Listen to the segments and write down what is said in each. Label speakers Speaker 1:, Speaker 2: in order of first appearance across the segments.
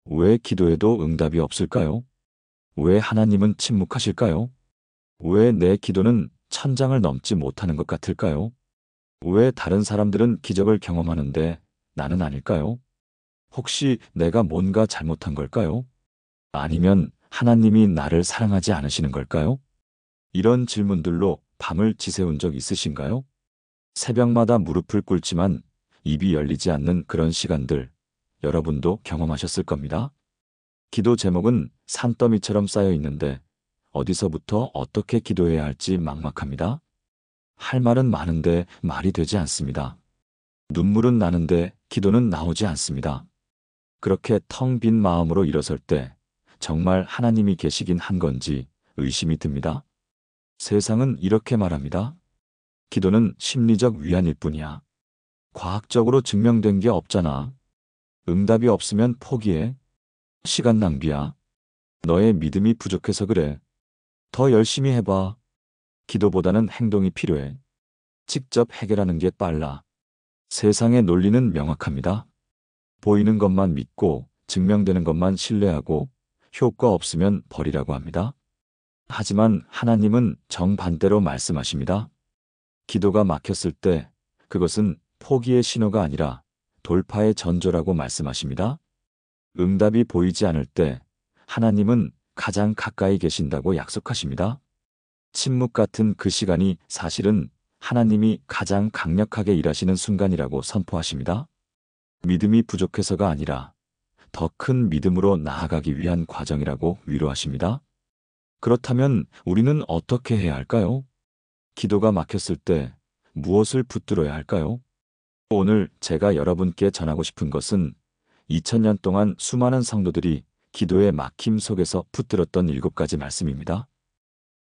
Speaker 1: 왜 기도해도 응답이 없을까요? 왜 하나님은 침묵하실까요? 왜 내 기도는 천장을 넘지 못하는 것 같을까요? 왜 다른 사람들은 기적을 경험하는데 나는 아닐까요? 혹시 내가 뭔가 잘못한 걸까요? 아니면 하나님이 나를 사랑하지 않으시는 걸까요? 이런 질문들로 밤을 지새운 적 있으신가요? 새벽마다 무릎을 꿇지만 입이 열리지 않는 그런 시간들, 여러분도 경험하셨을 겁니다. 기도 제목은 산더미처럼 쌓여 있는데 어디서부터 어떻게 기도해야 할지 막막합니다. 할 말은 많은데 말이 되지 않습니다. 눈물은 나는데 기도는 나오지 않습니다. 그렇게 텅 빈 마음으로 일어설 때 정말 하나님이 계시긴 한 건지 의심이 듭니다. 세상은 이렇게 말합니다. 기도는 심리적 위안일 뿐이야. 과학적으로 증명된 게 없잖아. 응답이 없으면 포기해. 시간 낭비야. 너의 믿음이 부족해서 그래. 더 열심히 해봐. 기도보다는 행동이 필요해. 직접 해결하는 게 빨라. 세상의 논리는 명확합니다. 보이는 것만 믿고 증명되는 것만 신뢰하고 효과 없으면 버리라고 합니다. 하지만 하나님은 정반대로 말씀하십니다. 기도가 막혔을 때 그것은 포기의 신호가 아니라 돌파의 전조라고 말씀하십니다. 응답이 보이지 않을 때 하나님은 가장 가까이 계신다고 약속하십니다. 침묵 같은 그 시간이 사실은 하나님이 가장 강력하게 일하시는 순간이라고 선포하십니다. 믿음이 부족해서가 아니라 더 큰 믿음으로 나아가기 위한 과정이라고 위로하십니다. 그렇다면 우리는 어떻게 해야 할까요? 기도가 막혔을 때 무엇을 붙들어야 할까요? 오늘 제가 여러분께 전하고 싶은 것은 2000년 동안 수많은 성도들이 기도의 막힘 속에서 붙들었던 7가지 말씀입니다.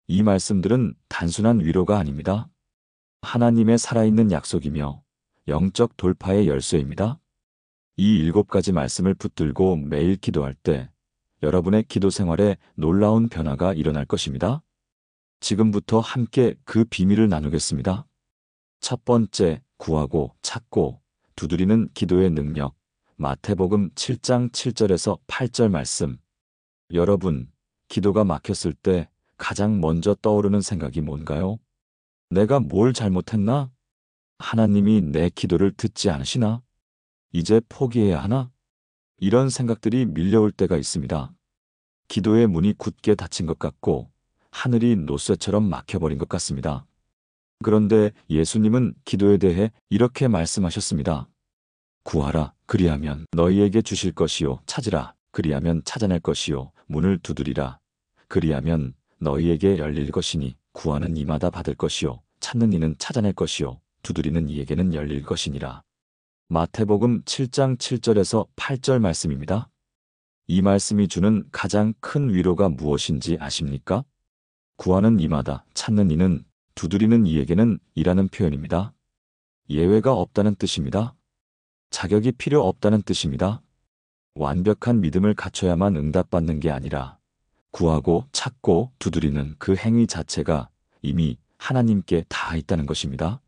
Speaker 1: 이 말씀들은 단순한 위로가 아닙니다. 하나님의 살아있는 약속이며 영적 돌파의 열쇠입니다. 이 7가지 말씀을 붙들고 매일 기도할 때 여러분의 기도 생활에 놀라운 변화가 일어날 것입니다. 지금부터 함께 그 비밀을 나누겠습니다. 첫 번째, 구하고 찾고 두드리는 기도의 능력. 마태복음 7장 7절에서 8절 말씀. 여러분, 기도가 막혔을 때 가장 먼저 떠오르는 생각이 뭔가요? 내가 뭘 잘못했나? 하나님이 내 기도를 듣지 않으시나? 이제 포기해야 하나? 이런 생각들이 밀려올 때가 있습니다. 기도의 문이 굳게 닫힌 것 같고 하늘이 노쇠처럼 막혀버린 것 같습니다. 그런데 예수님은 기도에 대해 이렇게 말씀하셨습니다. 구하라, 그리하면 너희에게 주실 것이요. 찾으라, 그리하면 찾아낼 것이요. 문을 두드리라, 그리하면 너희에게 열릴 것이니 구하는 이마다 받을 것이요. 찾는 이는 찾아낼 것이요. 두드리는 이에게는 열릴 것이니라. 마태복음 7장 7절에서 8절 말씀입니다. 이 말씀이 주는 가장 큰 위로가 무엇인지 아십니까? 구하는 이마다, 찾는 이는, 두드리는 이에게는 이라는 표현입니다. 예외가 없다는 뜻입니다. 자격이 필요 없다는 뜻입니다. 완벽한 믿음을 갖춰야만 응답받는 게 아니라 구하고 찾고 두드리는 그 행위 자체가 이미 하나님께 다 있다는 것입니다.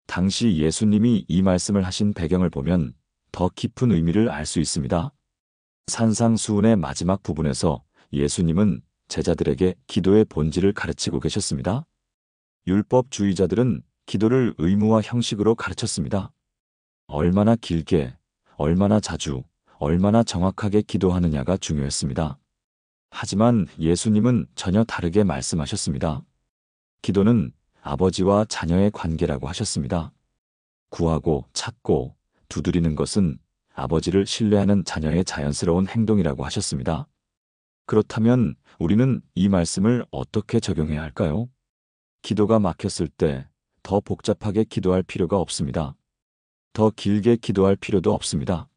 Speaker 1: 당시 예수님이 이 말씀을 하신 배경을 보면 더 깊은 의미를 알 수 있습니다. 산상수훈의 마지막 부분에서 예수님은 제자들에게 기도의 본질을 가르치고 계셨습니다. 율법주의자들은 기도를 의무와 형식으로 가르쳤습니다. 얼마나 길게, 얼마나 자주, 얼마나 정확하게 기도하느냐가 중요했습니다. 하지만 예수님은 전혀 다르게 말씀하셨습니다. 기도는 아버지와 자녀의 관계라고 하셨습니다. 구하고 찾고 두드리는 것은 아버지를 신뢰하는 자녀의 자연스러운 행동이라고 하셨습니다. 그렇다면 우리는 이 말씀을 어떻게 적용해야 할까요? 기도가 막혔을 때 더 복잡하게 기도할 필요가 없습니다. 더 길게 기도할 필요도 없습니다.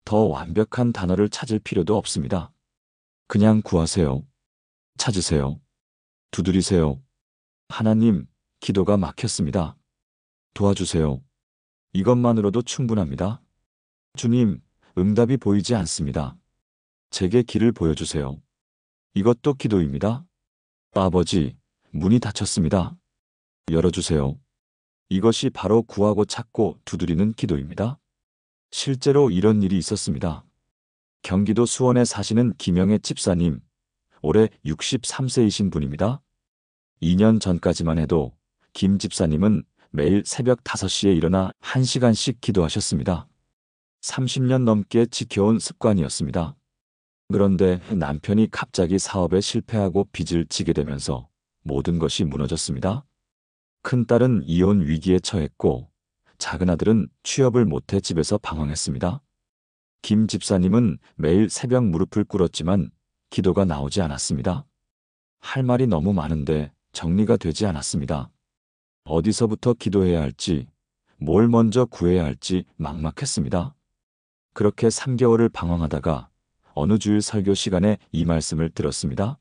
Speaker 1: 더 완벽한 단어를 찾을 필요도 없습니다. 그냥 구하세요. 찾으세요. 두드리세요. 하나님, 기도가 막혔습니다. 도와주세요. 이것만으로도 충분합니다. 주님, 응답이 보이지 않습니다. 제게 길을 보여주세요. 이것도 기도입니다. 아버지, 문이 닫혔습니다. 열어주세요. 이것이 바로 구하고 찾고 두드리는 기도입니다. 실제로 이런 일이 있었습니다. 경기도 수원에 사시는 김영애 집사님, 올해 63세이신 분입니다. 2년 전까지만 해도 김 집사님은 매일 새벽 5시에 일어나 1시간씩 기도하셨습니다. 30년 넘게 지켜온 습관이었습니다. 그런데 남편이 갑자기 사업에 실패하고 빚을 지게 되면서 모든 것이 무너졌습니다. 큰딸은 이혼 위기에 처했고 작은 아들은 취업을 못해 집에서 방황했습니다. 김 집사님은 매일 새벽 무릎을 꿇었지만 기도가 나오지 않았습니다. 할 말이 너무 많은데 정리가 되지 않았습니다. 어디서부터 기도해야 할지, 뭘 먼저 구해야 할지 막막했습니다. 그렇게 3개월을 방황하다가 어느 주일 설교 시간에 이 말씀을 들었습니다.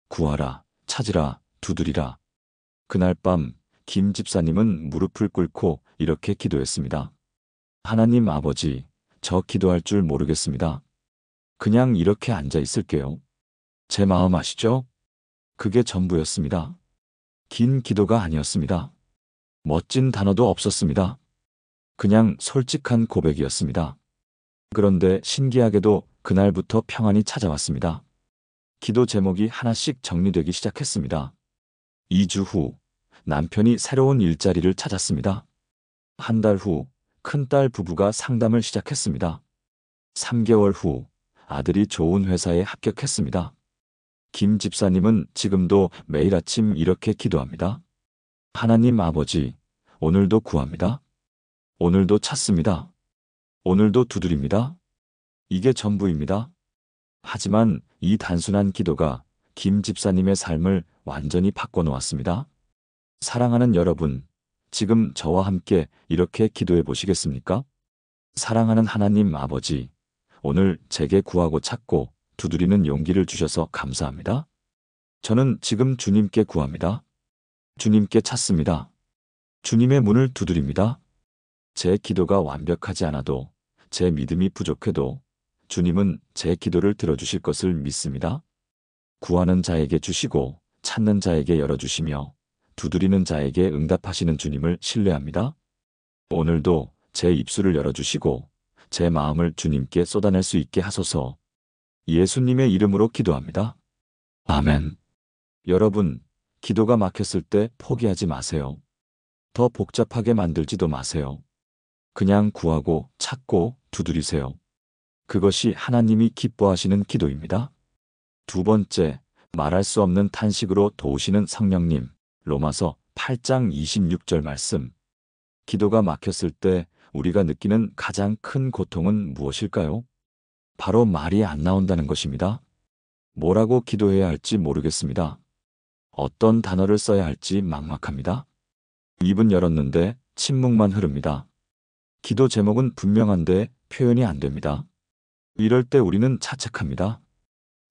Speaker 1: 구하라, 찾으라, 두드리라. 그날 밤 김 집사님은 무릎을 꿇고 이렇게 기도했습니다. 하나님 아버지, 저 기도할 줄 모르겠습니다. 그냥 이렇게 앉아 있을게요. 제 마음 아시죠? 그게 전부였습니다. 긴 기도가 아니었습니다. 멋진 단어도 없었습니다. 그냥 솔직한 고백이었습니다. 그런데 신기하게도 그날부터 평안이 찾아왔습니다. 기도 제목이 하나씩 정리되기 시작했습니다. 2주 후 남편이 새로운 일자리를 찾았습니다. 한 달 후 큰딸 부부가 상담을 시작했습니다. 3개월 후 아들이 좋은 회사에 합격했습니다. 김 집사님은 지금도 매일 아침 이렇게 기도합니다. 하나님 아버지, 오늘도 구합니다. 오늘도 찾습니다. 오늘도 두드립니다. 이게 전부입니다. 하지만 이 단순한 기도가 김 집사님의 삶을 완전히 바꿔놓았습니다. 사랑하는 여러분, 지금 저와 함께 이렇게 기도해 보시겠습니까? 사랑하는 하나님 아버지, 오늘 제게 구하고 찾고 두드리는 용기를 주셔서 감사합니다. 저는 지금 주님께 구합니다. 주님께 찾습니다. 주님의 문을 두드립니다. 제 기도가 완벽하지 않아도, 제 믿음이 부족해도 주님은 제 기도를 들어주실 것을 믿습니다. 구하는 자에게 주시고 찾는 자에게 열어주시며 두드리는 자에게 응답하시는 주님을 신뢰합니다. 오늘도 제 입술을 열어주시고 제 마음을 주님께 쏟아낼 수 있게 하소서. 예수님의 이름으로 기도합니다. 아멘. 여러분, 기도가 막혔을 때 포기하지 마세요. 더 복잡하게 만들지도 마세요. 그냥 구하고 찾고 두드리세요. 그것이 하나님이 기뻐하시는 기도입니다. 두 번째, 말할 수 없는 탄식으로 도우시는 성령님. 로마서 8장 26절 말씀. 기도가 막혔을 때 우리가 느끼는 가장 큰 고통은 무엇일까요? 바로 말이 안 나온다는 것입니다. 뭐라고 기도해야 할지 모르겠습니다. 어떤 단어를 써야 할지 막막합니다. 입은 열었는데 침묵만 흐릅니다. 기도 제목은 분명한데 표현이 안 됩니다. 이럴 때 우리는 자책합니다.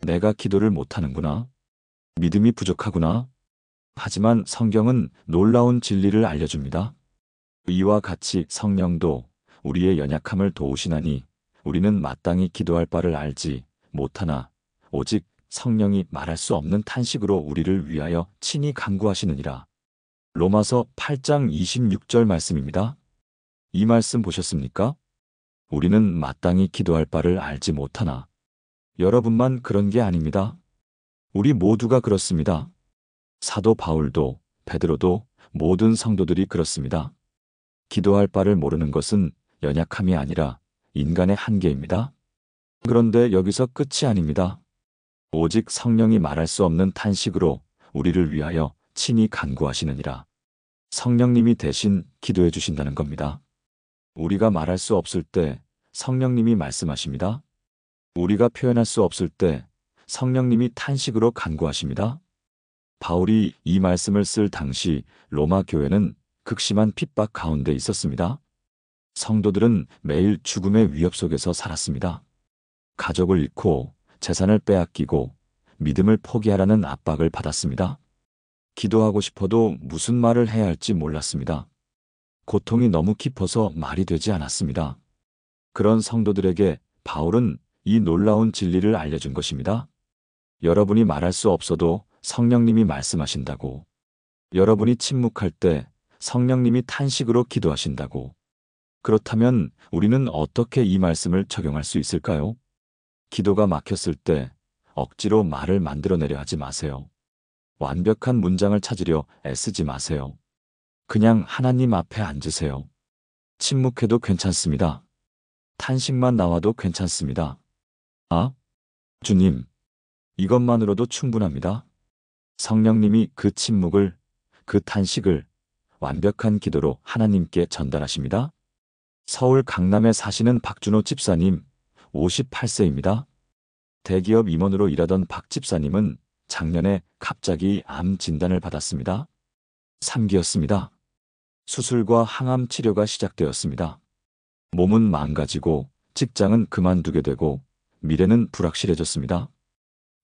Speaker 1: 내가 기도를 못하는구나. 믿음이 부족하구나. 하지만 성경은 놀라운 진리를 알려줍니다. 이와 같이 성령도 우리의 연약함을 도우시나니 우리는 마땅히 기도할 바를 알지 못하나 오직 성령이 말할 수 없는 탄식으로 우리를 위하여 친히 간구하시느니라. 로마서 8장 26절 말씀입니다. 이 말씀 보셨습니까? 우리는 마땅히 기도할 바를 알지 못하나. 여러분만 그런 게 아닙니다. 우리 모두가 그렇습니다. 사도 바울도 베드로도 모든 성도들이 그렇습니다. 기도할 바를 모르는 것은 연약함이 아니라 인간의 한계입니다. 그런데 여기서 끝이 아닙니다. 오직 성령이 말할 수 없는 탄식으로 우리를 위하여 친히 간구하시느니라. 성령님이 대신 기도해 주신다는 겁니다. 우리가 말할 수 없을 때 성령님이 말씀하십니다. 우리가 표현할 수 없을 때 성령님이 탄식으로 간구하십니다. 바울이 이 말씀을 쓸 당시 로마 교회는 극심한 핍박 가운데 있었습니다. 성도들은 매일 죽음의 위협 속에서 살았습니다. 가족을 잃고 재산을 빼앗기고 믿음을 포기하라는 압박을 받았습니다. 기도하고 싶어도 무슨 말을 해야 할지 몰랐습니다. 고통이 너무 깊어서 말이 되지 않았습니다. 그런 성도들에게 바울은 이 놀라운 진리를 알려준 것입니다. 여러분이 말할 수 없어도 성령님이 말씀하신다고. 여러분이 침묵할 때 성령님이 탄식으로 기도하신다고. 그렇다면 우리는 어떻게 이 말씀을 적용할 수 있을까요? 기도가 막혔을 때 억지로 말을 만들어내려 하지 마세요. 완벽한 문장을 찾으려 애쓰지 마세요. 그냥 하나님 앞에 앉으세요. 침묵해도 괜찮습니다. 탄식만 나와도 괜찮습니다. 아, 주님, 이것만으로도 충분합니다. 성령님이 그 침묵을, 그 탄식을 완벽한 기도로 하나님께 전달하십니다. 서울 강남에 사시는 박준호 집사님, 58세입니다. 대기업 임원으로 일하던 박 집사님은 작년에 갑자기 암 진단을 받았습니다. 3기였습니다. 수술과 항암 치료가 시작되었습니다. 몸은 망가지고 직장은 그만두게 되고 미래는 불확실해졌습니다.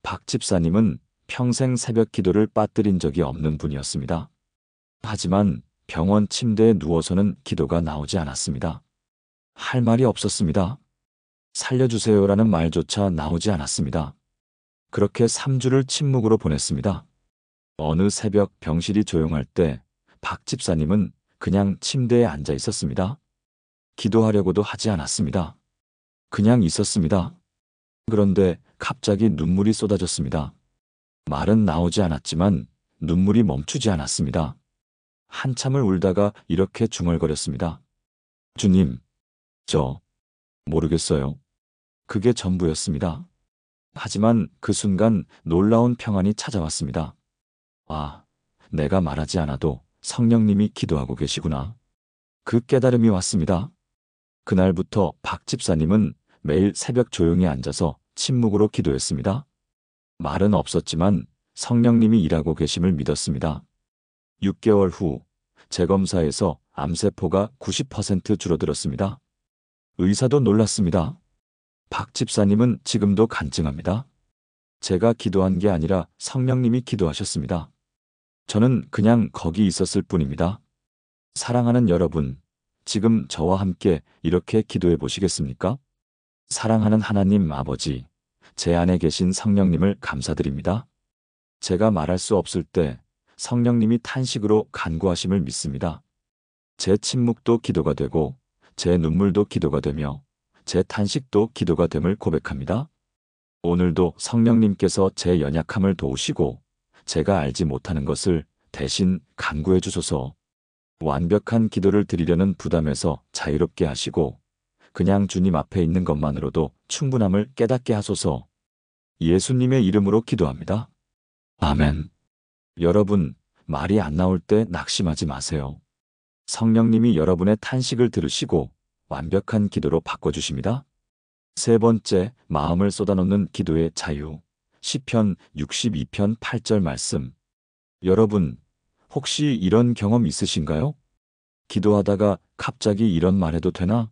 Speaker 1: 박 집사님은 평생 새벽 기도를 빠뜨린 적이 없는 분이었습니다. 하지만 병원 침대에 누워서는 기도가 나오지 않았습니다. 할 말이 없었습니다. 살려주세요라는 말조차 나오지 않았습니다. 그렇게 3주를 침묵으로 보냈습니다. 어느 새벽 병실이 조용할 때 박 집사님은 그냥 침대에 앉아 있었습니다. 기도하려고도 하지 않았습니다. 그냥 있었습니다. 그런데 갑자기 눈물이 쏟아졌습니다. 말은 나오지 않았지만 눈물이 멈추지 않았습니다. 한참을 울다가 이렇게 중얼거렸습니다. 주님, 저 모르겠어요. 그게 전부였습니다. 하지만 그 순간 놀라운 평안이 찾아왔습니다. 아, 내가 말하지 않아도 성령님이 기도하고 계시구나. 그 깨달음이 왔습니다. 그날부터 박 집사님은 매일 새벽 조용히 앉아서 침묵으로 기도했습니다. 말은 없었지만 성령님이 일하고 계심을 믿었습니다. 6개월 후 재검사에서 암세포가 90% 줄어들었습니다. 의사도 놀랐습니다. 박 집사님은 지금도 간증합니다. 제가 기도한 게 아니라 성령님이 기도하셨습니다. 저는 그냥 거기 있었을 뿐입니다. 사랑하는 여러분, 지금 저와 함께 이렇게 기도해 보시겠습니까? 사랑하는 하나님 아버지, 제 안에 계신 성령님을 감사드립니다. 제가 말할 수 없을 때 성령님이 탄식으로 간구하심을 믿습니다. 제 침묵도 기도가 되고 제 눈물도 기도가 되며 제 탄식도 기도가 됨을 고백합니다. 오늘도 성령님께서 제 연약함을 도우시고 제가 알지 못하는 것을 대신 간구해 주소서. 완벽한 기도를 드리려는 부담에서 자유롭게 하시고 그냥 주님 앞에 있는 것만으로도 충분함을 깨닫게 하소서. 예수님의 이름으로 기도합니다. 아멘. 여러분, 말이 안 나올 때 낙심하지 마세요. 성령님이 여러분의 탄식을 들으시고 완벽한 기도로 바꿔주십니다. 세 번째, 마음을 쏟아놓는 기도의 자유. 시편 62편 8절 말씀. 여러분, 혹시 이런 경험 있으신가요? 기도하다가 갑자기 이런 말해도 되나?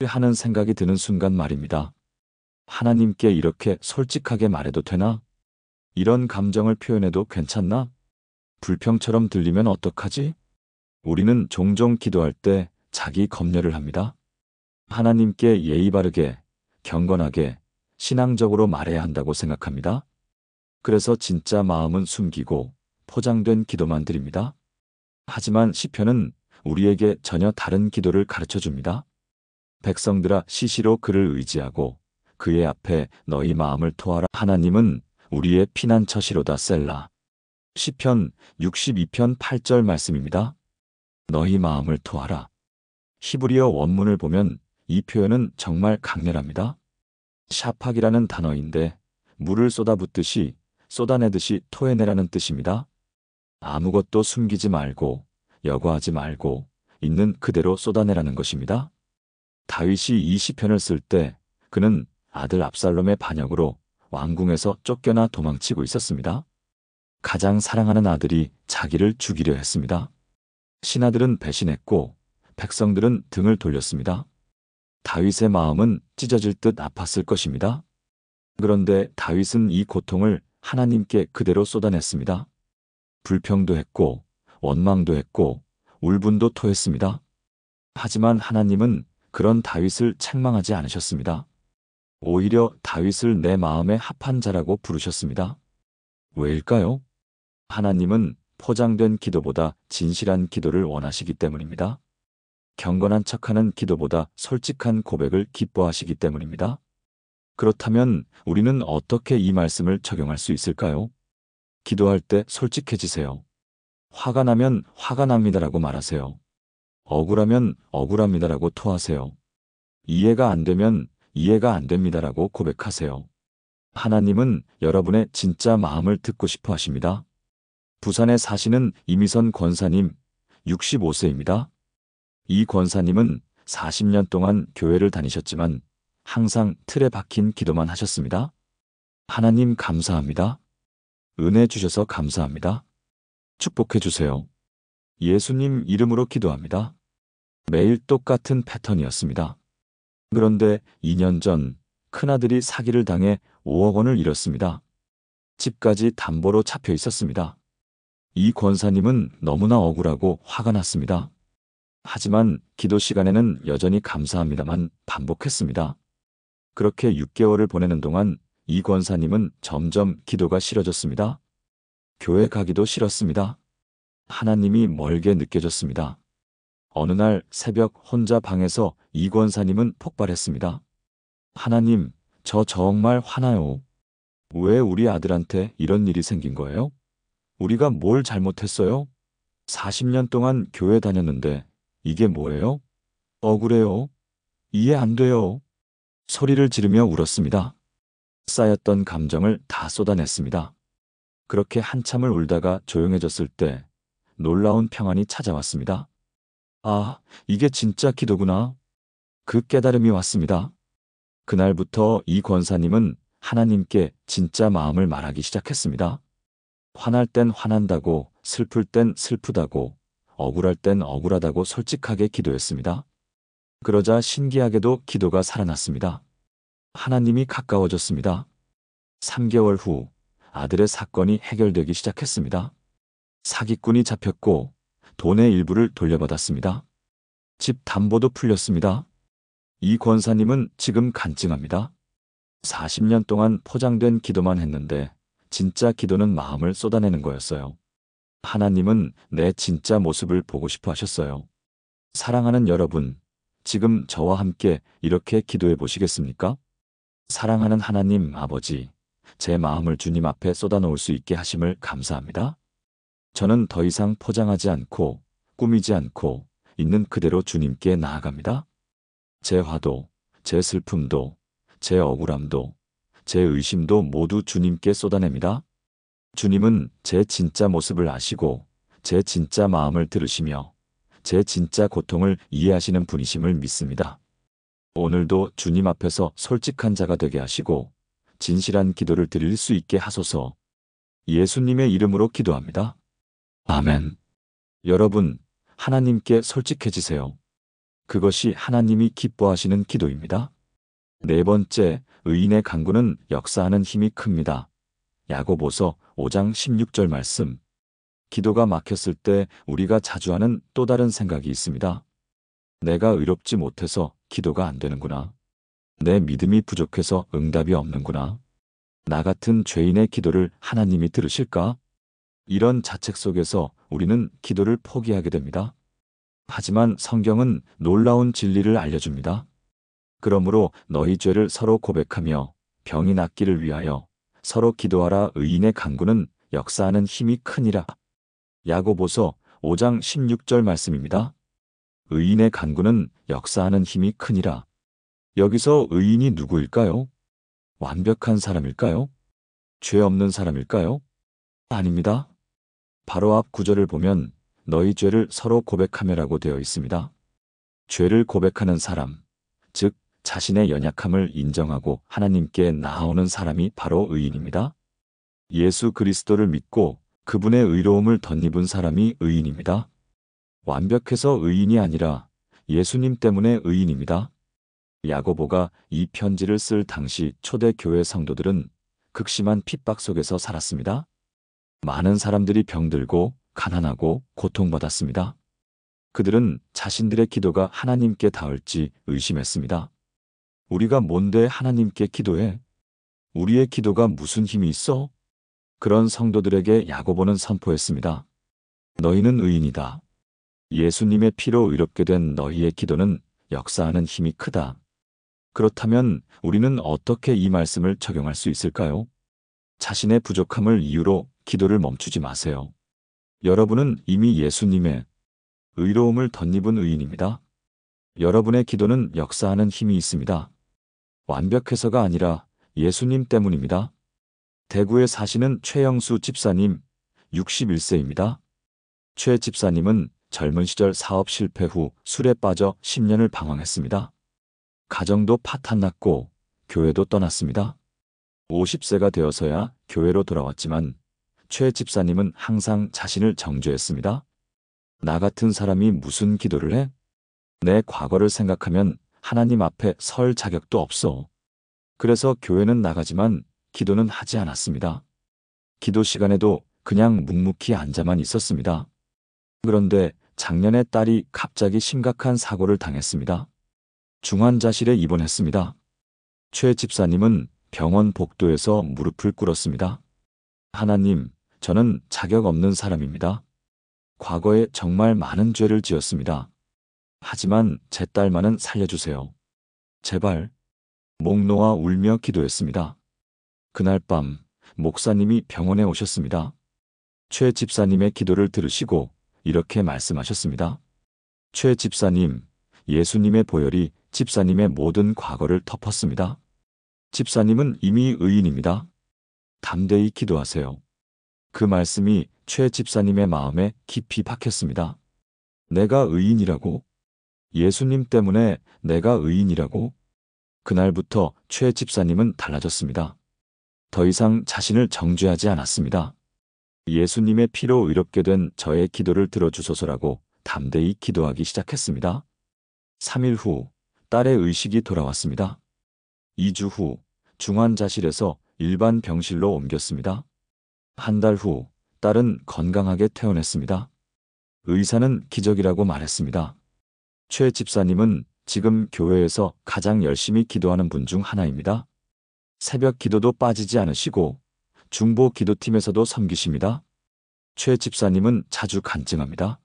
Speaker 1: 하는 생각이 드는 순간 말입니다. 하나님께 이렇게 솔직하게 말해도 되나? 이런 감정을 표현해도 괜찮나? 불평처럼 들리면 어떡하지? 우리는 종종 기도할 때 자기 검열을 합니다. 하나님께 예의 바르게, 경건하게, 신앙적으로 말해야 한다고 생각합니다. 그래서 진짜 마음은 숨기고 포장된 기도만 드립니다. 하지만 시편은 우리에게 전혀 다른 기도를 가르쳐 줍니다. 백성들아 시시로 그를 의지하고 그의 앞에 너희 마음을 토하라. 하나님은 우리의 피난처시로다. 셀라. 시편 62편 8절 말씀입니다. 너희 마음을 토하라. 히브리어 원문을 보면 이 표현은 정말 강렬합니다. 샤팍이라는 단어인데 물을 쏟아붓듯이 쏟아내듯이 토해내라는 뜻입니다. 아무것도 숨기지 말고 여과하지 말고 있는 그대로 쏟아내라는 것입니다. 다윗이 이 시편을 쓸 때 그는 아들 압살롬의 반역으로 왕궁에서 쫓겨나 도망치고 있었습니다. 가장 사랑하는 아들이 자기를 죽이려 했습니다. 신하들은 배신했고 백성들은 등을 돌렸습니다. 다윗의 마음은 찢어질 듯 아팠을 것입니다. 그런데 다윗은 이 고통을 하나님께 그대로 쏟아냈습니다. 불평도 했고 원망도 했고 울분도 토했습니다. 하지만 하나님은 그런 다윗을 책망하지 않으셨습니다. 오히려 다윗을 내 마음에 합한 자라고 부르셨습니다. 왜일까요? 하나님은 포장된 기도보다 진실한 기도를 원하시기 때문입니다. 경건한 척하는 기도보다 솔직한 고백을 기뻐하시기 때문입니다. 그렇다면 우리는 어떻게 이 말씀을 적용할 수 있을까요? 기도할 때 솔직해지세요. 화가 나면 화가 납니다라고 말하세요. 억울하면 억울합니다라고 토하세요. 이해가 안 되면 이해가 안 됩니다라고 고백하세요. 하나님은 여러분의 진짜 마음을 듣고 싶어 하십니다. 부산에 사시는 이미선 권사님, 65세입니다. 이 권사님은 40년 동안 교회를 다니셨지만 항상 틀에 박힌 기도만 하셨습니다. 하나님 감사합니다. 은혜 주셔서 감사합니다. 축복해 주세요. 예수님 이름으로 기도합니다. 매일 똑같은 패턴이었습니다. 그런데 2년 전 큰아들이 사기를 당해 5억 원을 잃었습니다. 집까지 담보로 잡혀 있었습니다. 이 권사님은 너무나 억울하고 화가 났습니다. 하지만 기도 시간에는 여전히 감사합니다만 반복했습니다. 그렇게 6개월을 보내는 동안 이 권사님은 점점 기도가 싫어졌습니다. 교회 가기도 싫었습니다. 하나님이 멀게 느껴졌습니다. 어느 날 새벽 혼자 방에서 이 권사님은 폭발했습니다. 하나님, 저 정말 화나요. 왜 우리 아들한테 이런 일이 생긴 거예요? 우리가 뭘 잘못했어요? 40년 동안 교회 다녔는데 이게 뭐예요? 억울해요. 이해 안 돼요. 소리를 지르며 울었습니다. 쌓였던 감정을 다 쏟아냈습니다. 그렇게 한참을 울다가 조용해졌을 때 놀라운 평안이 찾아왔습니다. 아, 이게 진짜 기도구나. 그 깨달음이 왔습니다. 그날부터 이 권사님은 하나님께 진짜 마음을 말하기 시작했습니다. 화날 땐 화난다고, 슬플 땐 슬프다고, 억울할 땐 억울하다고 솔직하게 기도했습니다. 그러자 신기하게도 기도가 살아났습니다. 하나님이 가까워졌습니다. 3개월 후 아들의 사건이 해결되기 시작했습니다. 사기꾼이 잡혔고 돈의 일부를 돌려받았습니다. 집 담보도 풀렸습니다. 이 권사님은 지금 간증합니다. 40년 동안 포장된 기도만 했는데 진짜 기도는 마음을 쏟아내는 거였어요. 하나님은 내 진짜 모습을 보고 싶어 하셨어요. 사랑하는 여러분, 지금 저와 함께 이렇게 기도해 보시겠습니까? 사랑하는 하나님 아버지, 제 마음을 주님 앞에 쏟아놓을 수 있게 하심을 감사합니다. 저는 더 이상 포장하지 않고 꾸미지 않고 있는 그대로 주님께 나아갑니다. 제 화도, 제 슬픔도, 제 억울함도, 제 의심도 모두 주님께 쏟아냅니다. 주님은 제 진짜 모습을 아시고 제 진짜 마음을 들으시며 제 진짜 고통을 이해하시는 분이심을 믿습니다. 오늘도 주님 앞에서 솔직한 자가 되게 하시고 진실한 기도를 드릴 수 있게 하소서. 예수님의 이름으로 기도합니다. 아멘. 여러분, 하나님께 솔직해지세요. 그것이 하나님이 기뻐하시는 기도입니다. 네 번째, 의인의 간구는 역사하는 힘이 큽니다. 야고보서 5장 16절 말씀. 기도가 막혔을 때 우리가 자주 하는 또 다른 생각이 있습니다. 내가 의롭지 못해서 기도가 안 되는구나. 내 믿음이 부족해서 응답이 없는구나. 나 같은 죄인의 기도를 하나님이 들으실까? 이런 자책 속에서 우리는 기도를 포기하게 됩니다. 하지만 성경은 놀라운 진리를 알려줍니다. 그러므로 너희 죄를 서로 고백하며 병이 낫기를 위하여 서로 기도하라. 의인의 간구는 역사하는 힘이 크니라. 야고보서 5장 16절 말씀입니다. 의인의 간구는 역사하는 힘이 크니라. 여기서 의인이 누구일까요? 완벽한 사람일까요? 죄 없는 사람일까요? 아닙니다. 바로 앞 구절을 보면 너희 죄를 서로 고백하며라고 되어 있습니다. 죄를 고백하는 사람, 즉 자신의 연약함을 인정하고 하나님께 나아오는 사람이 바로 의인입니다. 예수 그리스도를 믿고 그분의 의로움을 덧입은 사람이 의인입니다. 완벽해서 의인이 아니라 예수님 때문에 의인입니다. 야고보가 이 편지를 쓸 당시 초대교회 성도들은 극심한 핍박 속에서 살았습니다. 많은 사람들이 병들고 가난하고 고통받았습니다. 그들은 자신들의 기도가 하나님께 닿을지 의심했습니다. 우리가 뭔데 하나님께 기도해? 우리의 기도가 무슨 힘이 있어? 그런 성도들에게 야고보는 선포했습니다. 너희는 의인이다. 예수님의 피로 의롭게 된 너희의 기도는 역사하는 힘이 크다. 그렇다면 우리는 어떻게 이 말씀을 적용할 수 있을까요? 자신의 부족함을 이유로 기도를 멈추지 마세요. 여러분은 이미 예수님의 의로움을 덧입은 의인입니다. 여러분의 기도는 역사하는 힘이 있습니다. 완벽해서가 아니라 예수님 때문입니다. 대구에 사시는 최영수 집사님, 61세입니다. 최 집사님은 젊은 시절 사업 실패 후 술에 빠져 10년을 방황했습니다. 가정도 파탄났고 교회도 떠났습니다. 50세가 되어서야 교회로 돌아왔지만 최 집사님은 항상 자신을 정죄했습니다. 나 같은 사람이 무슨 기도를 해? 내 과거를 생각하면 하나님 앞에 설 자격도 없어. 그래서 교회는 나가지만 기도는 하지 않았습니다. 기도 시간에도 그냥 묵묵히 앉아만 있었습니다. 그런데 작년에 딸이 갑자기 심각한 사고를 당했습니다. 중환자실에 입원했습니다. 최 집사님은 병원 복도에서 무릎을 꿇었습니다. 하나님, 저는 자격 없는 사람입니다. 과거에 정말 많은 죄를 지었습니다. 하지만 제 딸만은 살려주세요. 제발. 목 놓아 울며 기도했습니다. 그날 밤 목사님이 병원에 오셨습니다. 최 집사님의 기도를 들으시고 이렇게 말씀하셨습니다. 최 집사님, 예수님의 보혈이 집사님의 모든 과거를 덮었습니다. 집사님은 이미 의인입니다. 담대히 기도하세요. 그 말씀이 최 집사님의 마음에 깊이 박혔습니다. 내가 의인이라고? 예수님 때문에 내가 의인이라고? 그날부터 최 집사님은 달라졌습니다. 더 이상 자신을 정죄하지 않았습니다. 예수님의 피로 의롭게 된 저의 기도를 들어주소서라고 담대히 기도하기 시작했습니다. 3일 후 딸의 의식이 돌아왔습니다. 2주 후 중환자실에서 일반 병실로 옮겼습니다. 한 달 후 딸은 건강하게 퇴원했습니다. 의사는 기적이라고 말했습니다. 최 집사님은 지금 교회에서 가장 열심히 기도하는 분 중 하나입니다. 새벽 기도도 빠지지 않으시고 중보 기도팀에서도 섬기십니다. 최 집사님은 자주 간증합니다.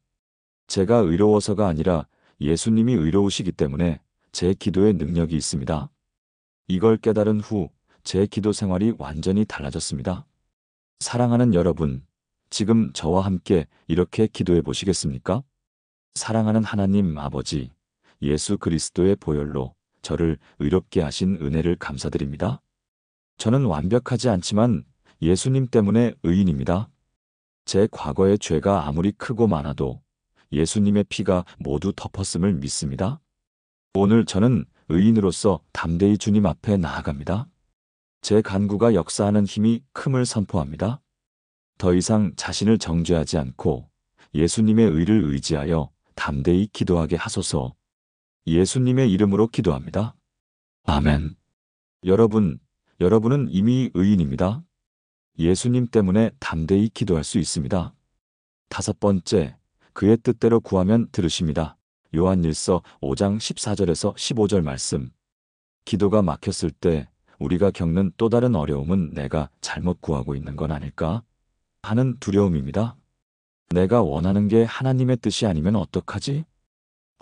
Speaker 1: 제가 의로워서가 아니라 예수님이 의로우시기 때문에 제 기도에 능력이 있습니다. 이걸 깨달은 후 제 기도 생활이 완전히 달라졌습니다. 사랑하는 여러분, 지금 저와 함께 이렇게 기도해 보시겠습니까? 사랑하는 하나님 아버지, 예수 그리스도의 보혈로 저를 의롭게 하신 은혜를 감사드립니다. 저는 완벽하지 않지만 예수님 때문에 의인입니다. 제 과거의 죄가 아무리 크고 많아도 예수님의 피가 모두 덮었음을 믿습니다. 오늘 저는 의인으로서 담대히 주님 앞에 나아갑니다. 제 간구가 역사하는 힘이 큼을 선포합니다. 더 이상 자신을 정죄하지 않고 예수님의 의를 의지하여 담대히 기도하게 하소서. 예수님의 이름으로 기도합니다. 아멘. 여러분은 이미 의인입니다. 예수님 때문에 담대히 기도할 수 있습니다. 5번째, 그의 뜻대로 구하면 들으십니다. 요한일서 5장 14절에서 15절 말씀. 기도가 막혔을 때 우리가 겪는 또 다른 어려움은 내가 잘못 구하고 있는 건 아닐까 하는 두려움입니다. 내가 원하는 게 하나님의 뜻이 아니면 어떡하지?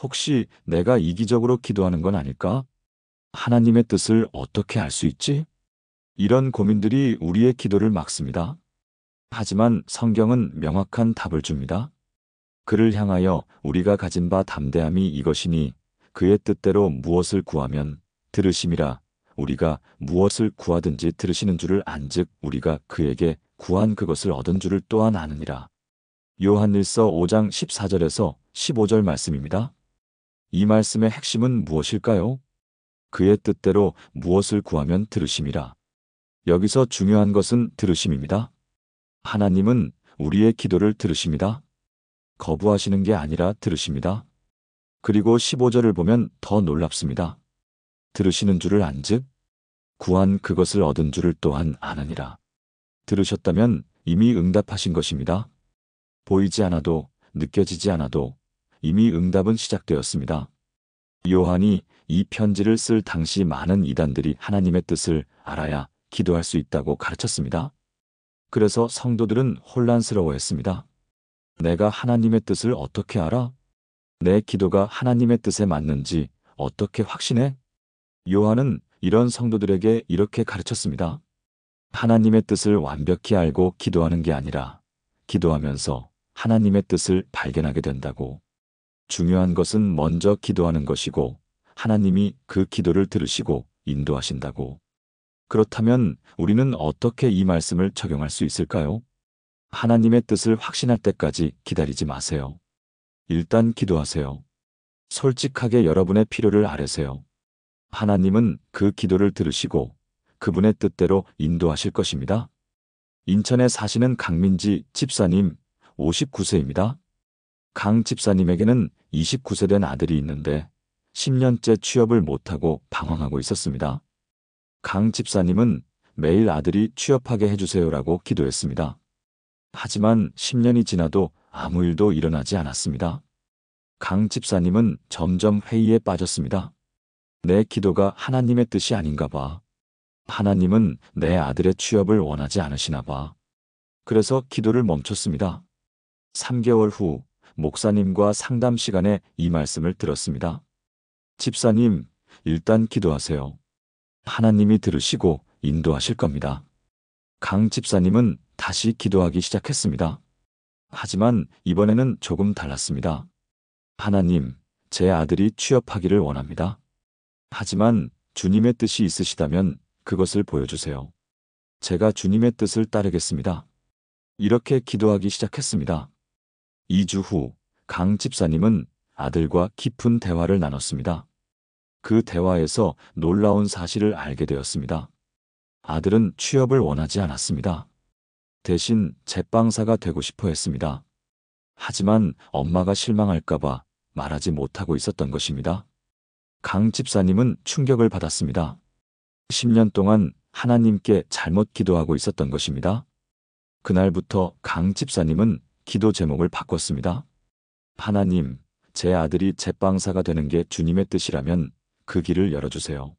Speaker 1: 혹시 내가 이기적으로 기도하는 건 아닐까? 하나님의 뜻을 어떻게 알 수 있지? 이런 고민들이 우리의 기도를 막습니다. 하지만 성경은 명확한 답을 줍니다. 그를 향하여 우리가 가진 바 담대함이 이것이니 그의 뜻대로 무엇을 구하면 들으심이라. 우리가 무엇을 구하든지 들으시는 줄을 안즉 우리가 그에게 구한 그것을 얻은 줄을 또한 아느니라. 요한일서 5장 14절에서 15절 말씀입니다. 이 말씀의 핵심은 무엇일까요? 그의 뜻대로 무엇을 구하면 들으심이라. 여기서 중요한 것은 들으심입니다. 하나님은 우리의 기도를 들으십니다. 거부하시는 게 아니라 들으십니다. 그리고 15절을 보면 더 놀랍습니다. 들으시는 줄을 안즉 구한 그것을 얻은 줄을 또한 아느니라. 들으셨다면 이미 응답하신 것입니다. 보이지 않아도 느껴지지 않아도 이미 응답은 시작되었습니다. 요한이 이 편지를 쓸 당시 많은 이단들이 하나님의 뜻을 알아야 기도할 수 있다고 가르쳤습니다. 그래서 성도들은 혼란스러워했습니다. 내가 하나님의 뜻을 어떻게 알아? 내 기도가 하나님의 뜻에 맞는지 어떻게 확신해? 요한은 이런 성도들에게 이렇게 가르쳤습니다. 하나님의 뜻을 완벽히 알고 기도하는 게 아니라 기도하면서 하나님의 뜻을 발견하게 된다고. 중요한 것은 먼저 기도하는 것이고 하나님이 그 기도를 들으시고 인도하신다고. 그렇다면 우리는 어떻게 이 말씀을 적용할 수 있을까요? 하나님의 뜻을 확신할 때까지 기다리지 마세요. 일단 기도하세요. 솔직하게 여러분의 필요를 아뢰세요. 하나님은 그 기도를 들으시고 그분의 뜻대로 인도하실 것입니다. 인천에 사시는 강민지 집사님 59세입니다. 강 집사님에게는 29세 된 아들이 있는데 10년째 취업을 못하고 방황하고 있었습니다. 강 집사님은 매일 아들이 취업하게 해주세요라고 기도했습니다. 하지만 10년이 지나도 아무 일도 일어나지 않았습니다. 강 집사님은 점점 회의에 빠졌습니다. 내 기도가 하나님의 뜻이 아닌가 봐. 하나님은 내 아들의 취업을 원하지 않으시나 봐. 그래서 기도를 멈췄습니다. 3개월 후 목사님과 상담 시간에 이 말씀을 들었습니다. 집사님, 일단 기도하세요. 하나님이 들으시고 인도하실 겁니다. 강 집사님은 다시 기도하기 시작했습니다. 하지만 이번에는 조금 달랐습니다. 하나님, 제 아들이 취업하기를 원합니다. 하지만 주님의 뜻이 있으시다면 그것을 보여주세요. 제가 주님의 뜻을 따르겠습니다. 이렇게 기도하기 시작했습니다. 2주 후 강 집사님은 아들과 깊은 대화를 나눴습니다. 그 대화에서 놀라운 사실을 알게 되었습니다. 아들은 취업을 원하지 않았습니다. 대신 제빵사가 되고 싶어 했습니다. 하지만 엄마가 실망할까봐 말하지 못하고 있었던 것입니다. 강 집사님은 충격을 받았습니다. 10년 동안 하나님께 잘못 기도하고 있었던 것입니다. 그날부터 강 집사님은 기도 제목을 바꿨습니다. 하나님, 제 아들이 제빵사가 되는 게 주님의 뜻이라면 그 길을 열어주세요.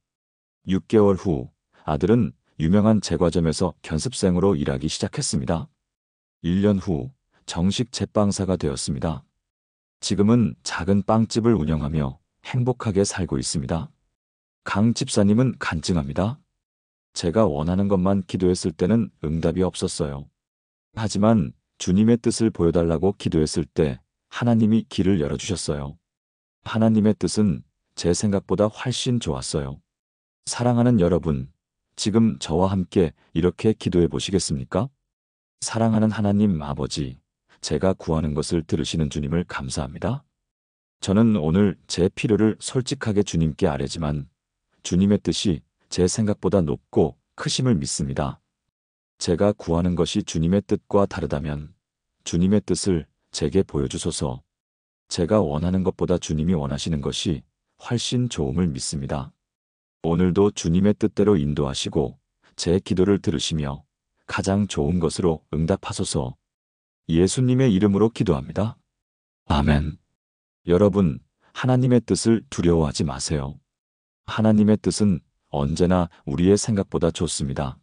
Speaker 1: 6개월 후 아들은 유명한 제과점에서 견습생으로 일하기 시작했습니다. 1년 후 정식 제빵사가 되었습니다. 지금은 작은 빵집을 운영하며 행복하게 살고 있습니다. 강 집사님은 간증합니다. 제가 원하는 것만 기도했을 때는 응답이 없었어요. 하지만 주님의 뜻을 보여달라고 기도했을 때 하나님이 길을 열어주셨어요. 하나님의 뜻은 제 생각보다 훨씬 좋았어요. 사랑하는 여러분, 지금 저와 함께 이렇게 기도해 보시겠습니까? 사랑하는 하나님 아버지, 제가 구하는 것을 들으시는 주님을 감사합니다. 저는 오늘 제 필요를 솔직하게 주님께 아뢰지만 주님의 뜻이 제 생각보다 높고 크심을 믿습니다. 제가 구하는 것이 주님의 뜻과 다르다면 주님의 뜻을 제게 보여주소서. 제가 원하는 것보다 주님이 원하시는 것이 훨씬 좋음을 믿습니다. 오늘도 주님의 뜻대로 인도하시고 제 기도를 들으시며 가장 좋은 것으로 응답하소서. 예수님의 이름으로 기도합니다. 아멘. 여러분, 하나님의 뜻을 두려워하지 마세요. 하나님의 뜻은 언제나 우리의 생각보다 좋습니다.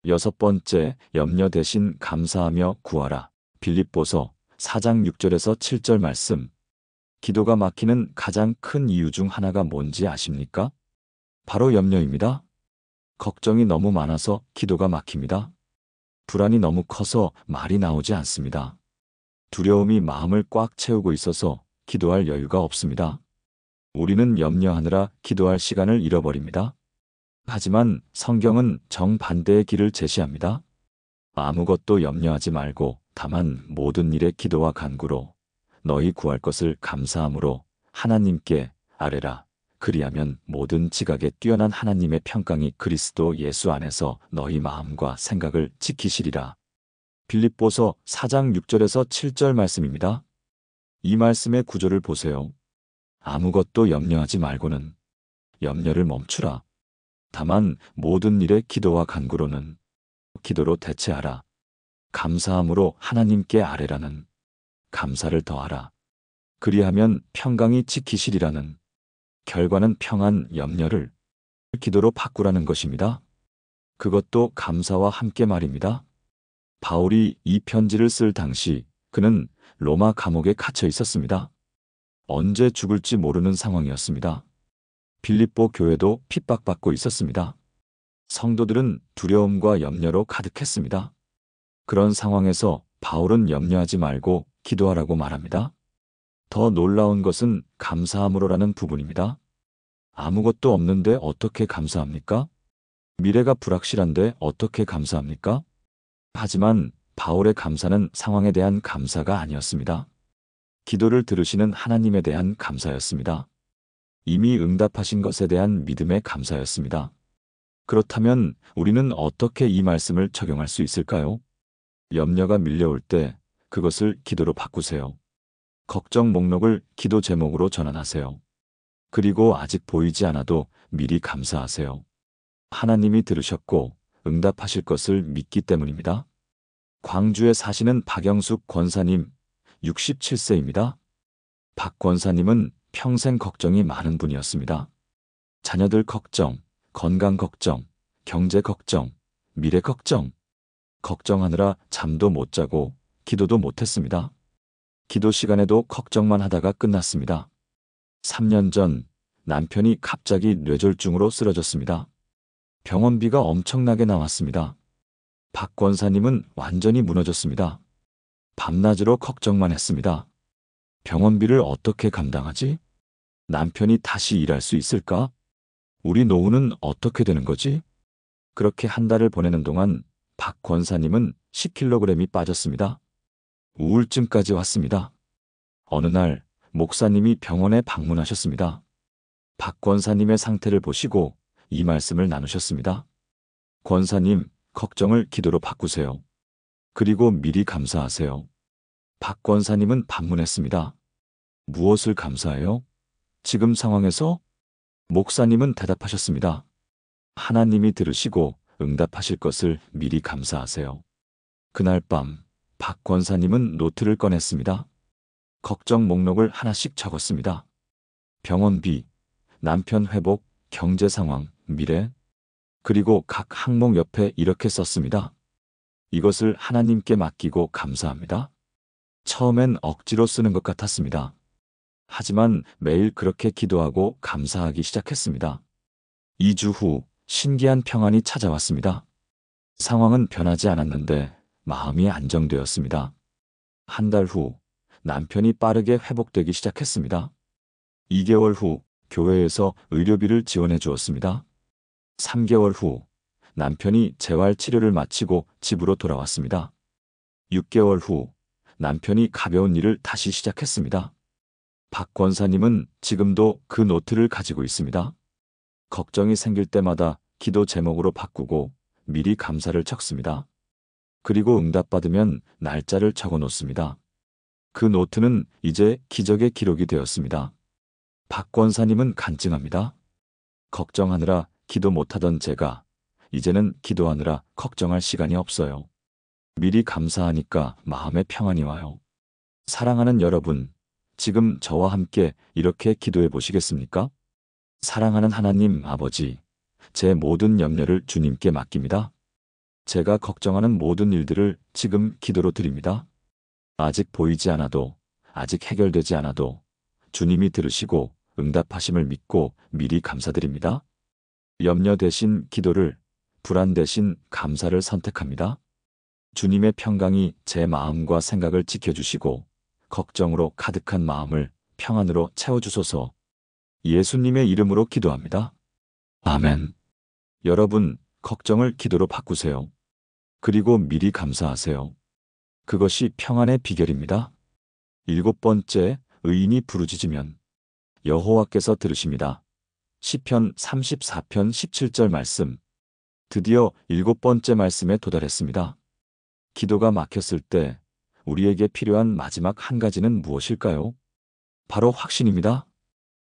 Speaker 1: 6번째, 염려 대신 감사하며 구하라. 빌립보서 4장 6절에서 7절 말씀. 기도가 막히는 가장 큰 이유 중 하나가 뭔지 아십니까? 바로 염려입니다. 걱정이 너무 많아서 기도가 막힙니다. 불안이 너무 커서 말이 나오지 않습니다. 두려움이 마음을 꽉 채우고 있어서 기도할 여유가 없습니다. 우리는 염려하느라 기도할 시간을 잃어버립니다. 하지만 성경은 정반대의 길을 제시합니다. 아무것도 염려하지 말고 다만 모든 일에 기도와 간구로 너희 구할 것을 감사함으로 하나님께 아뢰라. 그리하면 모든 지각에 뛰어난 하나님의 평강이 그리스도 예수 안에서 너희 마음과 생각을 지키시리라. 빌립보서 4장 6절에서 7절 말씀입니다. 이 말씀의 구조를 보세요. 아무것도 염려하지 말고는 염려를 멈추라. 다만 모든 일에 기도와 간구로는 기도로 대체하라. 감사함으로 하나님께 아뢰라는 감사를 더하라. 그리하면 평강이 지키시리라는 결과는 평안, 염려를 기도로 바꾸라는 것입니다. 그것도 감사와 함께 말입니다. 바울이 이 편지를 쓸 당시 그는 로마 감옥에 갇혀 있었습니다. 언제 죽을지 모르는 상황이었습니다. 빌립보 교회도 핍박받고 있었습니다. 성도들은 두려움과 염려로 가득했습니다. 그런 상황에서 바울은 염려하지 말고 기도하라고 말합니다. 더 놀라운 것은 감사함으로라는 부분입니다. 아무것도 없는데 어떻게 감사합니까? 미래가 불확실한데 어떻게 감사합니까? 하지만 바울의 감사는 상황에 대한 감사가 아니었습니다. 기도를 들으시는 하나님에 대한 감사였습니다. 이미 응답하신 것에 대한 믿음의 감사였습니다. 그렇다면 우리는 어떻게 이 말씀을 적용할 수 있을까요? 염려가 밀려올 때 그것을 기도로 바꾸세요. 걱정 목록을 기도 제목으로 전환하세요. 그리고 아직 보이지 않아도 미리 감사하세요. 하나님이 들으셨고 응답하실 것을 믿기 때문입니다. 광주에 사시는 박영숙 권사님, 67세입니다. 박 권사님은 평생 걱정이 많은 분이었습니다. 자녀들 걱정, 건강 걱정, 경제 걱정, 미래 걱정. 걱정하느라 잠도 못 자고 기도도 못 했습니다. 기도 시간에도 걱정만 하다가 끝났습니다. 3년 전 남편이 갑자기 뇌졸중으로 쓰러졌습니다. 병원비가 엄청나게 나왔습니다. 박 권사님은 완전히 무너졌습니다. 밤낮으로 걱정만 했습니다. 병원비를 어떻게 감당하지? 남편이 다시 일할 수 있을까? 우리 노후는 어떻게 되는 거지? 그렇게 한 달을 보내는 동안 박 권사님은 10kg이 빠졌습니다. 우울증까지 왔습니다. 어느 날 목사님이 병원에 방문하셨습니다. 박 권사님의 상태를 보시고 이 말씀을 나누셨습니다. 권사님, 걱정을 기도로 바꾸세요. 그리고 미리 감사하세요. 박 권사님은 반문했습니다. 무엇을 감사해요? 지금 상황에서? 목사님은 대답하셨습니다. 하나님이 들으시고 응답하실 것을 미리 감사하세요. 그날 밤 박 권사님은 노트를 꺼냈습니다. 걱정 목록을 하나씩 적었습니다. 병원비, 남편 회복, 경제 상황, 미래. 그리고 각 항목 옆에 이렇게 썼습니다. 이것을 하나님께 맡기고 감사합니다. 처음엔 억지로 쓰는 것 같았습니다. 하지만 매일 그렇게 기도하고 감사하기 시작했습니다. 2주 후 신기한 평안이 찾아왔습니다. 상황은 변하지 않았는데 마음이 안정되었습니다. 한 달 후 남편이 빠르게 회복되기 시작했습니다. 2개월 후 교회에서 의료비를 지원해 주었습니다. 3개월 후 남편이 재활 치료를 마치고 집으로 돌아왔습니다. 6개월 후 남편이 가벼운 일을 다시 시작했습니다. 박 권사님은 지금도 그 노트를 가지고 있습니다. 걱정이 생길 때마다 기도 제목으로 바꾸고 미리 감사를 적습니다. 그리고 응답받으면 날짜를 적어 놓습니다. 그 노트는 이제 기적의 기록이 되었습니다. 박 권사님은 간증합니다. 걱정하느라 기도 못하던 제가 이제는 기도하느라 걱정할 시간이 없어요. 미리 감사하니까 마음에 평안이 와요. 사랑하는 여러분, 지금 저와 함께 이렇게 기도해 보시겠습니까? 사랑하는 하나님 아버지, 제 모든 염려를 주님께 맡깁니다. 제가 걱정하는 모든 일들을 지금 기도로 드립니다. 아직 보이지 않아도, 아직 해결되지 않아도 주님이 들으시고 응답하심을 믿고 미리 감사드립니다. 염려 대신 기도를, 불안 대신 감사를 선택합니다. 주님의 평강이 제 마음과 생각을 지켜주시고 걱정으로 가득한 마음을 평안으로 채워주소서. 예수님의 이름으로 기도합니다. 아멘. 여러분, 걱정을 기도로 바꾸세요. 그리고 미리 감사하세요. 그것이 평안의 비결입니다. 7번째, 의인이 부르짖으면 여호와께서 들으십니다. 시편 34편 17절 말씀. 드디어 7번째 말씀에 도달했습니다. 기도가 막혔을 때 우리에게 필요한 마지막 한 가지는 무엇일까요? 바로 확신입니다.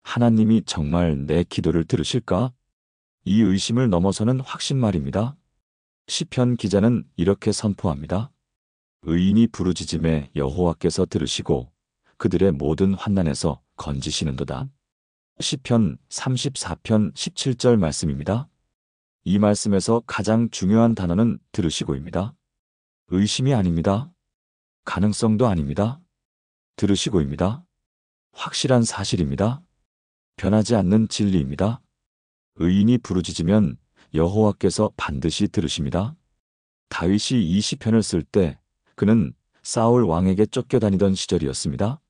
Speaker 1: 하나님이 정말 내 기도를 들으실까? 이 의심을 넘어서는 확신 말입니다. 시편 기자는 이렇게 선포합니다. 의인이 부르짖음에 여호와께서 들으시고 그들의 모든 환난에서 건지시는도다. 시편 34편 17절 말씀입니다. 이 말씀에서 가장 중요한 단어는 들으시고입니다. 의심이 아닙니다. 가능성도 아닙니다. 들으시고입니다. 확실한 사실입니다. 변하지 않는 진리입니다. 의인이 부르짖으면 여호와께서 반드시 들으십니다. 다윗이 이 시편을 쓸 때 그는 사울 왕에게 쫓겨다니던 시절이었습니다.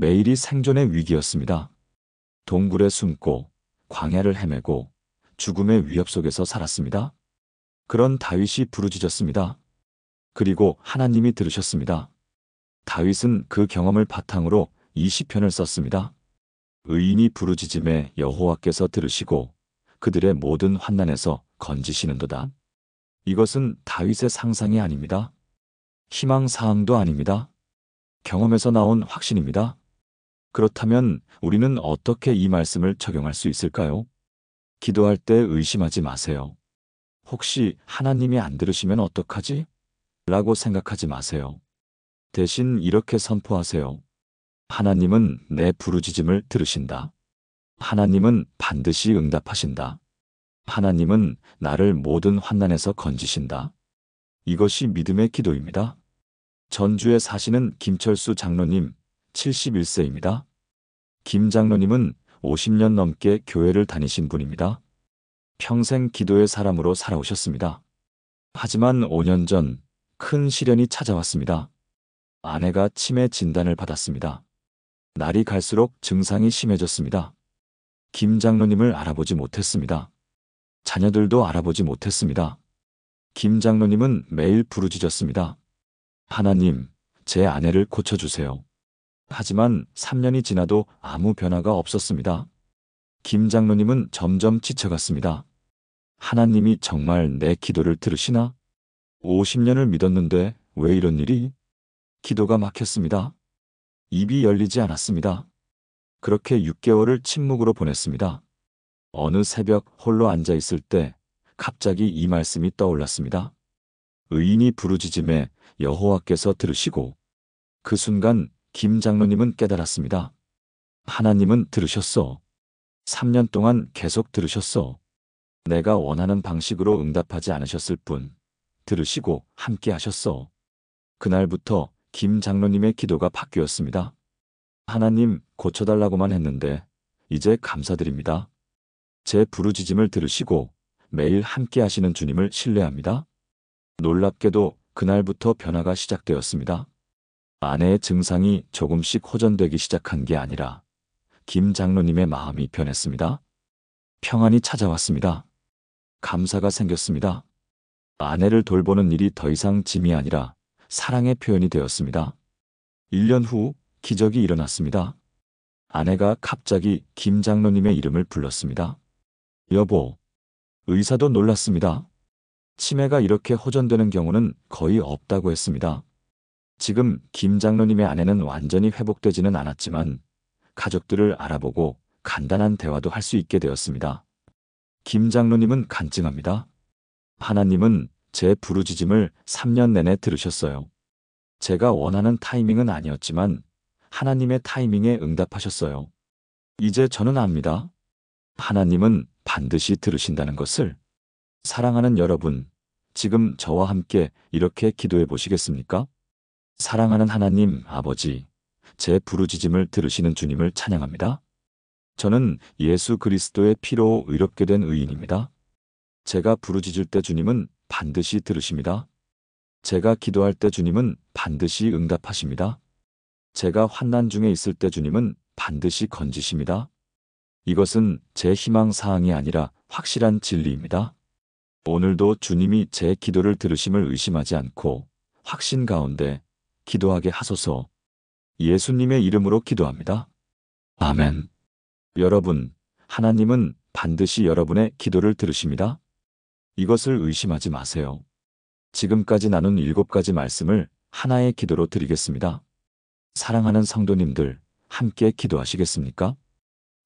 Speaker 1: 매일이 생존의 위기였습니다. 동굴에 숨고 광야를 헤매고 죽음의 위협 속에서 살았습니다. 그런 다윗이 부르짖었습니다. 그리고 하나님이 들으셨습니다. 다윗은 그 경험을 바탕으로 이 시편을 썼습니다. 의인이 부르짖음에 여호와께서 들으시고 그들의 모든 환난에서 건지시는도다. 이것은 다윗의 상상이 아닙니다. 희망사항도 아닙니다. 경험에서 나온 확신입니다. 그렇다면 우리는 어떻게 이 말씀을 적용할 수 있을까요? 기도할 때 의심하지 마세요. 혹시 하나님이 안 들으시면 어떡하지? 라고 생각하지 마세요. 대신 이렇게 선포하세요. 하나님은 내 부르짖음을 들으신다. 하나님은 반드시 응답하신다. 하나님은 나를 모든 환난에서 건지신다. 이것이 믿음의 기도입니다. 전주에 사시는 김철수 장로님 71세입니다. 김 장로님은 50년 넘게 교회를 다니신 분입니다. 평생 기도의 사람으로 살아오셨습니다. 하지만 5년 전 큰 시련이 찾아왔습니다. 아내가 치매 진단을 받았습니다. 날이 갈수록 증상이 심해졌습니다. 김 장로님을 알아보지 못했습니다. 자녀들도 알아보지 못했습니다. 김 장로님은 매일 부르짖었습니다. 하나님, 제 아내를 고쳐주세요. 하지만 3년이 지나도 아무 변화가 없었습니다. 김 장로님은 점점 지쳐갔습니다. 하나님이 정말 내 기도를 들으시나? 50년을 믿었는데 왜 이런 일이? 기도가 막혔습니다. 입이 열리지 않았습니다. 그렇게 6개월을 침묵으로 보냈습니다. 어느 새벽 홀로 앉아 있을 때 갑자기 이 말씀이 떠올랐습니다. 의인이 부르짖음에 여호와께서 들으시고 그 순간 김 장로님은 깨달았습니다. 하나님은 들으셨어. 3년 동안 계속 들으셨어. 내가 원하는 방식으로 응답하지 않으셨을 뿐 들으시고 함께 하셨어. 그날부터 김 장로님의 기도가 바뀌었습니다. 하나님 고쳐달라고만 했는데 이제 감사드립니다. 제 부르짖음을 들으시고 매일 함께 하시는 주님을 신뢰합니다. 놀랍게도 그날부터 변화가 시작되었습니다. 아내의 증상이 조금씩 호전되기 시작한 게 아니라 김 장로님의 마음이 변했습니다. 평안이 찾아왔습니다. 감사가 생겼습니다. 아내를 돌보는 일이 더 이상 짐이 아니라 사랑의 표현이 되었습니다. 1년 후 기적이 일어났습니다. 아내가 갑자기 김 장로님의 이름을 불렀습니다. 여보. 의사도 놀랐습니다. 치매가 이렇게 호전되는 경우는 거의 없다고 했습니다. 지금 김 장로님의 아내는 완전히 회복되지는 않았지만 가족들을 알아보고 간단한 대화도 할 수 있게 되었습니다. 김 장로님은 간증합니다. 하나님은 제 부르짖음을 3년 내내 들으셨어요. 제가 원하는 타이밍은 아니었지만 하나님의 타이밍에 응답하셨어요. 이제 저는 압니다. 하나님은 반드시 들으신다는 것을. 사랑하는 여러분, 지금 저와 함께 이렇게 기도해 보시겠습니까? 사랑하는 하나님 아버지, 제 부르짖음을 들으시는 주님을 찬양합니다. 저는 예수 그리스도의 피로 의롭게 된 의인입니다. 제가 부르짖을 때 주님은 반드시 들으십니다. 제가 기도할 때 주님은 반드시 응답하십니다. 제가 환난 중에 있을 때 주님은 반드시 건지십니다. 이것은 제 희망 사항이 아니라 확실한 진리입니다. 오늘도 주님이 제 기도를 들으심을 의심하지 않고 확신 가운데 기도하게 하소서. 예수님의 이름으로 기도합니다. 아멘. 여러분, 하나님은 반드시 여러분의 기도를 들으십니다. 이것을 의심하지 마세요. 지금까지 나눈 7가지 말씀을 하나의 기도로 드리겠습니다. 사랑하는 성도님들, 함께 기도하시겠습니까?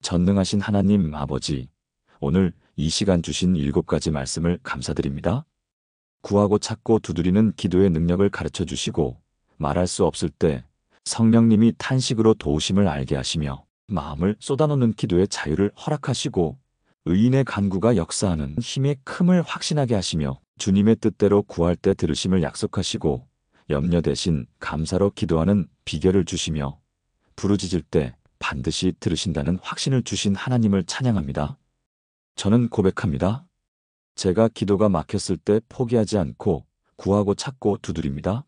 Speaker 1: 전능하신 하나님 아버지, 오늘 이 시간 주신 7가지 말씀을 감사드립니다. 구하고 찾고 두드리는 기도의 능력을 가르쳐 주시고 말할 수 없을 때 성령님이 탄식으로 도우심을 알게 하시며 마음을 쏟아놓는 기도의 자유를 허락하시고 의인의 간구가 역사하는 힘의 큼을 확신하게 하시며 주님의 뜻대로 구할 때 들으심을 약속하시고 염려 대신 감사로 기도하는 비결을 주시며 부르짖을 때 반드시 들으신다는 확신을 주신 하나님을 찬양합니다. 저는 고백합니다. 제가 기도가 막혔을 때 포기하지 않고 구하고 찾고 두드립니다.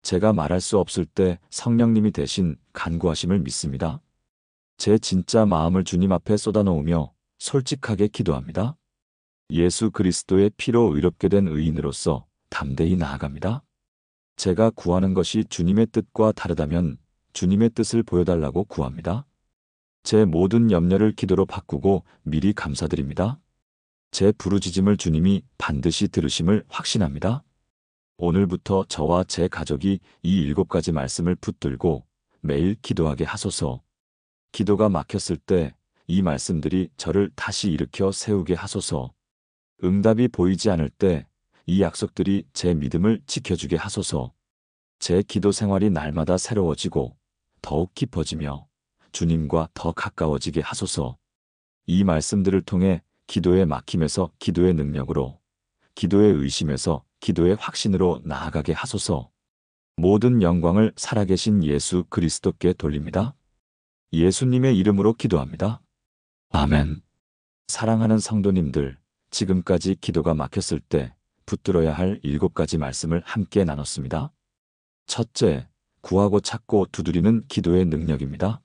Speaker 1: 제가 말할 수 없을 때 성령님이 대신 간구하심을 믿습니다. 제 진짜 마음을 주님 앞에 쏟아놓으며 솔직하게 기도합니다. 예수 그리스도의 피로 의롭게 된 의인으로서 담대히 나아갑니다. 제가 구하는 것이 주님의 뜻과 다르다면 주님의 뜻을 보여달라고 구합니다. 제 모든 염려를 기도로 바꾸고 미리 감사드립니다. 제 부르짖음을 주님이 반드시 들으심을 확신합니다. 오늘부터 저와 제 가족이 이 7가지 말씀을 붙들고 매일 기도하게 하소서. 기도가 막혔을 때 이 말씀들이 저를 다시 일으켜 세우게 하소서. 응답이 보이지 않을 때 이 약속들이 제 믿음을 지켜주게 하소서. 제 기도 생활이 날마다 새로워지고 더욱 깊어지며 주님과 더 가까워지게 하소서. 이 말씀들을 통해 기도의 막힘에서 기도의 능력으로, 기도의 의심에서 기도의 확신으로 나아가게 하소서. 모든 영광을 살아계신 예수 그리스도께 돌립니다. 예수님의 이름으로 기도합니다. 아멘. 사랑하는 성도님들, 지금까지 기도가 막혔을 때 붙들어야 할 7가지 말씀을 함께 나눴습니다. 첫째, 구하고 찾고 두드리는 기도의 능력입니다.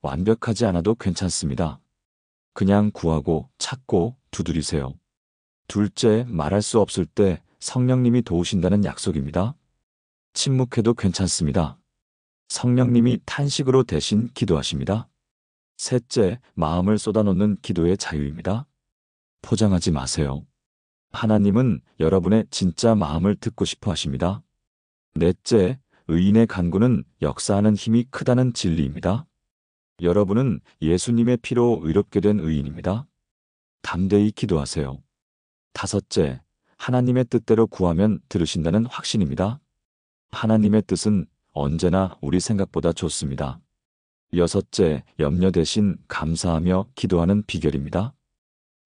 Speaker 1: 완벽하지 않아도 괜찮습니다. 그냥 구하고 찾고 두드리세요. 둘째, 말할 수 없을 때 성령님이 도우신다는 약속입니다. 침묵해도 괜찮습니다. 성령님이 탄식으로 대신 기도하십니다. 셋째, 마음을 쏟아놓는 기도의 자유입니다. 포장하지 마세요. 하나님은 여러분의 진짜 마음을 듣고 싶어 하십니다. 넷째, 의인의 간구는 역사하는 힘이 크다는 진리입니다. 여러분은 예수님의 피로 의롭게 된 의인입니다. 담대히 기도하세요. 다섯째, 하나님의 뜻대로 구하면 들으신다는 확신입니다. 하나님의 뜻은 언제나 우리 생각보다 좋습니다. 여섯째, 염려 대신 감사하며 기도하는 비결입니다.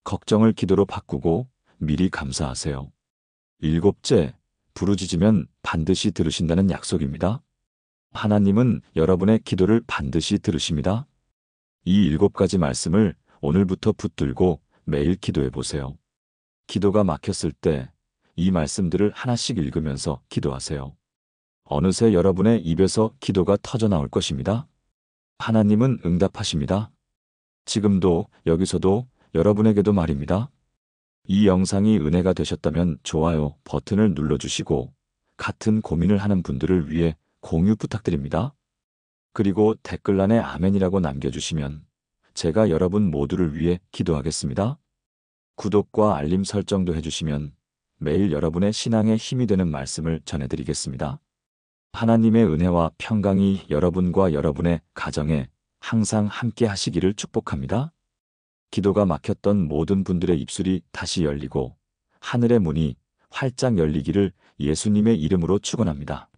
Speaker 1: 걱정을 기도로 바꾸고 미리 감사하세요. 일곱째, 부르짖으면 반드시 들으신다는 약속입니다. 하나님은 여러분의 기도를 반드시 들으십니다. 이 7가지 말씀을 오늘부터 붙들고 매일 기도해 보세요. 기도가 막혔을 때 이 말씀들을 하나씩 읽으면서 기도하세요. 어느새 여러분의 입에서 기도가 터져 나올 것입니다. 하나님은 응답하십니다. 지금도 여기서도 여러분에게도 말입니다. 이 영상이 은혜가 되셨다면 좋아요 버튼을 눌러주시고 같은 고민을 하는 분들을 위해 공유 부탁드립니다. 그리고 댓글란에 아멘이라고 남겨주시면 제가 여러분 모두를 위해 기도하겠습니다. 구독과 알림 설정도 해주시면 매일 여러분의 신앙에 힘이 되는 말씀을 전해드리겠습니다. 하나님의 은혜와 평강이 여러분과 여러분의 가정에 항상 함께 하시기를 축복합니다. 기도가 막혔던 모든 분들의 입술이 다시 열리고 하늘의 문이 활짝 열리기를 예수님의 이름으로 축원합니다.